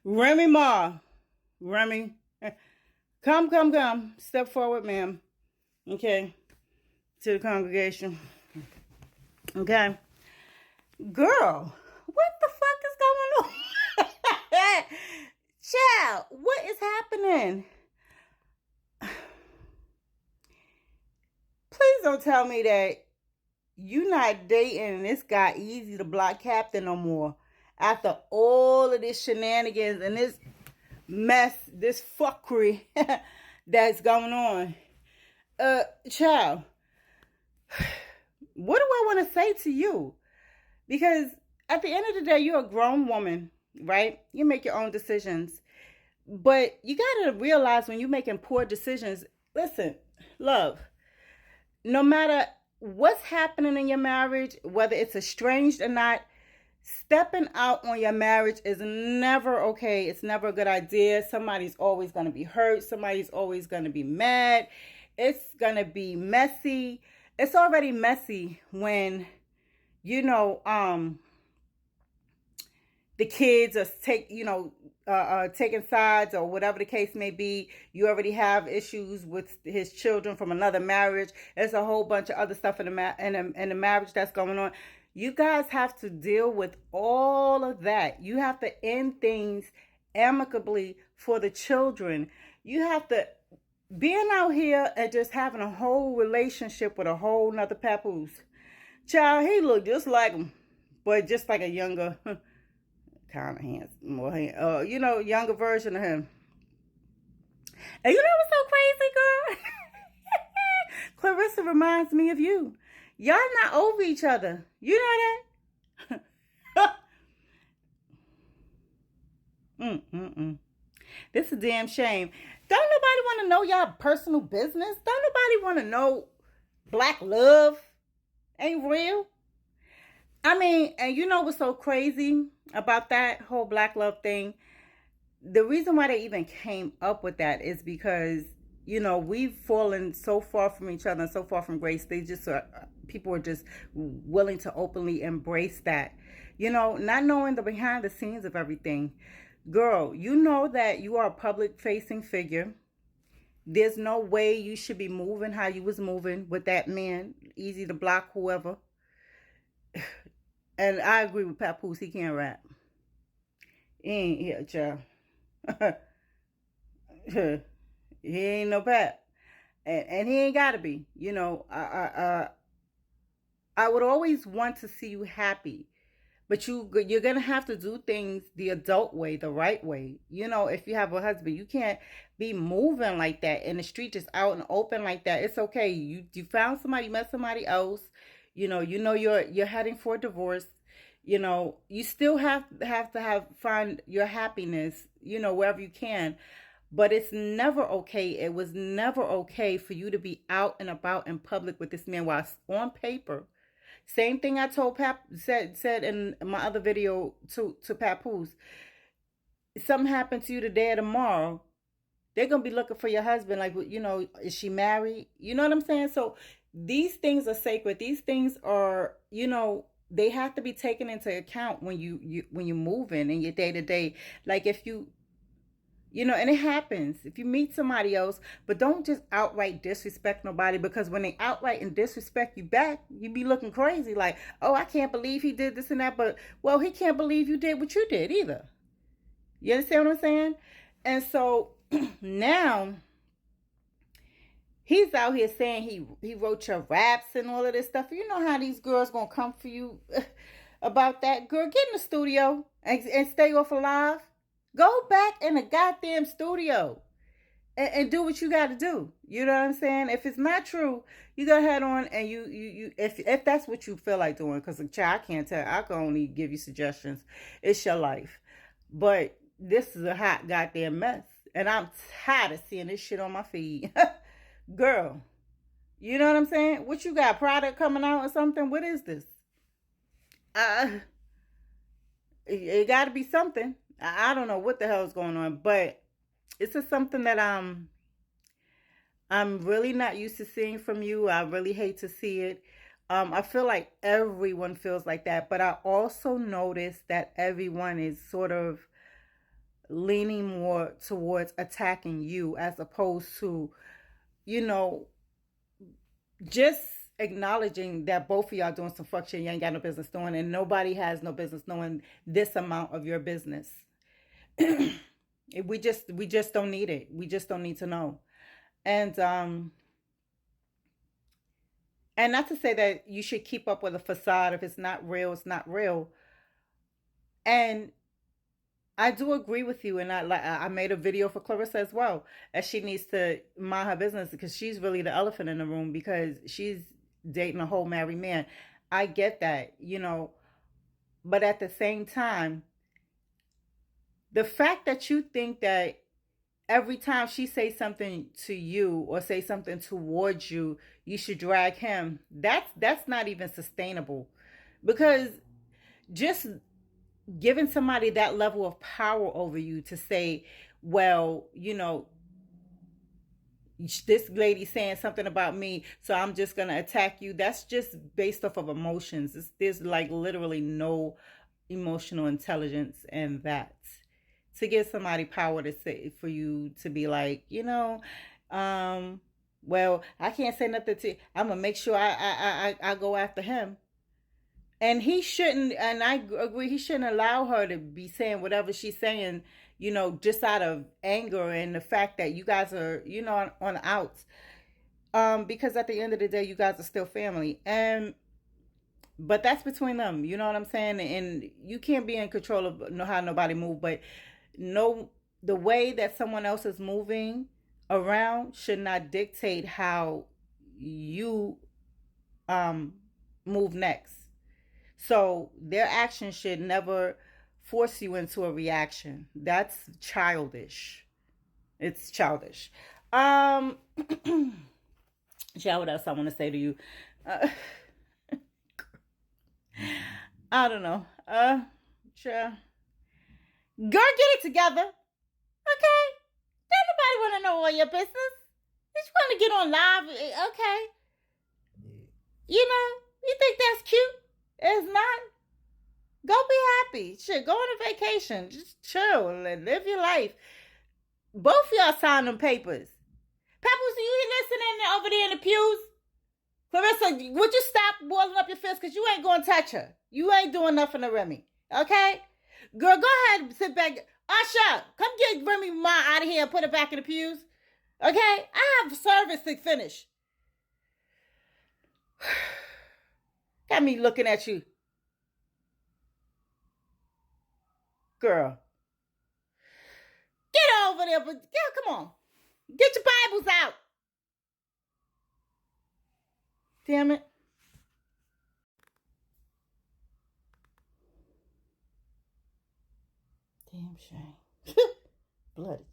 Remy Ma. Remy. Come. Step forward, ma'am. Okay. To the congregation. Okay. Girl, what the fuck is going on? Child, what is happening? Please don't tell me that you not dating this guy Easy the Block Captain no more. After all of this shenanigans and this mess, this fuckery that's going on. Child, what do I want to say to you? Because at the end of the day, you're a grown woman, right? You make your own decisions. But you got to realize when you're making poor decisions, listen, love, no matter what's happening in your marriage, whether it's estranged or not, stepping out on your marriage is never okay. It's never a good idea. Somebody's always going to be hurt. Somebody's always going to be mad. It's going to be messy. It's already messy when, the kids are taking sides or whatever the case may be. You already have issues with his children from another marriage. There's a whole bunch of other stuff in the marriage that's going on. You guys have to deal with all of that. You have to end things amicably for the children. You have to, being out here and just having a whole relationship with a whole nother papoose. Child, he looked just like him, but just like a younger, kind of handsome, younger version of him. And you know what's so crazy, girl? Clarissa reminds me of you. Y'all not over each other. You know that? This is a damn shame. Don't nobody want to know y'all personal business. Don't nobody want to know black love ain't real. I mean, and you know what's so crazy about that whole black love thing? The reason why they even came up with that is because, we've fallen so far from each other and so far from grace. People are just willing to openly embrace that, not knowing the behind the scenes of everything. Girl, you know that you are a public facing figure. There's no way you should be moving how you was moving with that man, Easy to Block, whoever. And I agree with Papoose. He can't rap. He ain't here, child. He ain't no Pap. And he ain't got to be. I would always want to see you happy. But you're going to have to do things the adult way, the right way. If you have a husband, you can't be moving like that in the street, just out and open like that. It's okay. You found somebody, you met somebody else. You're heading for a divorce. You still have to find your happiness, wherever you can. But it's never okay. It was never okay for you to be out and about in public with this man while on paper. Same thing I told said in my other video to Papoose. Something happened to you today or tomorrow, they're going to be looking for your husband. Like, is she married? You know what I'm saying? So these things are sacred. These things are, they have to be taken into account when you're moving in your day to day. Like if you, and it happens if you meet somebody else, but don't just outright disrespect nobody, because when they outright and disrespect you back, you be looking crazy. Like, oh, I can't believe he did this and that. But, well, he can't believe you did what you did either. You understand what I'm saying? And so now he's out here saying he wrote your raps and all of this stuff. You know how these girls gonna come for you about that? Girl, get in the studio and stay off alive. Go back in the goddamn studio and do what you got to do. You know what I'm saying? If it's not true, you go ahead on and if that's what you feel like doing, because child, I can't tell. I can only give you suggestions. It's your life. But this is a hot goddamn mess. And I'm tired of seeing this shit on my feed. Girl, you know what I'm saying? What you got, product coming out or something? What is this? It got to be something. I don't know what the hell is going on, but it's just something that I'm really not used to seeing from you. I really hate to see it. I feel like everyone feels like that, but I also notice that everyone is sort of leaning more towards attacking you as opposed to, you know, just acknowledging that both of y'all doing some fuck shit you ain't got no business doing, and nobody has no business knowing this amount of your business. We just don't need it. We just don't need to know. And and not to say that you should keep up with a facade. If it's not real, it's not real. And I do agree with you, and I made a video for Clarissa as well, as she needs to mind her business because she's really the elephant in the room because she's dating a whole married man. I get that, but at the same time, the fact that you think that every time she says something to you or say something towards you, you should drag him. That's not even sustainable, because just giving somebody that level of power over you to say, well, this lady saying something about me, so I'm just gonna attack you. That's just based off of emotions. There's like literally no emotional intelligence in that. To give somebody power to say, for you to be like, um, well, I can't say nothing to. I'm gonna make sure I go after him. And he shouldn't, and I agree, he shouldn't allow her to be saying whatever she's saying, just out of anger and the fact that you guys are, on outs. Because at the end of the day, you guys are still family. But that's between them, you know what I'm saying? And you can't be in control of how nobody move, but no, the way that someone else is moving around should not dictate how you move next. So their action should never force you into a reaction. That's childish. It's childish. Um, yeah, what else I want to say to you? Uh, I don't know. Sure. Girl, get it together. Okay. Don't nobody want to know all your business. Just want to get on live. Okay. You think that's cute? It's not. Go be happy. Shit, go on a vacation. Just chill and live your life. Both of y'all sign them papers. Pebbles, you listening over there in the pews? Clarissa, would you stop boiling up your fist? Because you ain't going to touch her. You ain't doing nothing to Remy. Okay? Girl, go ahead and sit back. Usher, come get Remy Ma out of here and put her back in the pews. Okay? I have service to finish. Got me looking at you. Girl. Get over there. But girl, come on. Get your Bibles out. Damn it. Damn shame. Bloody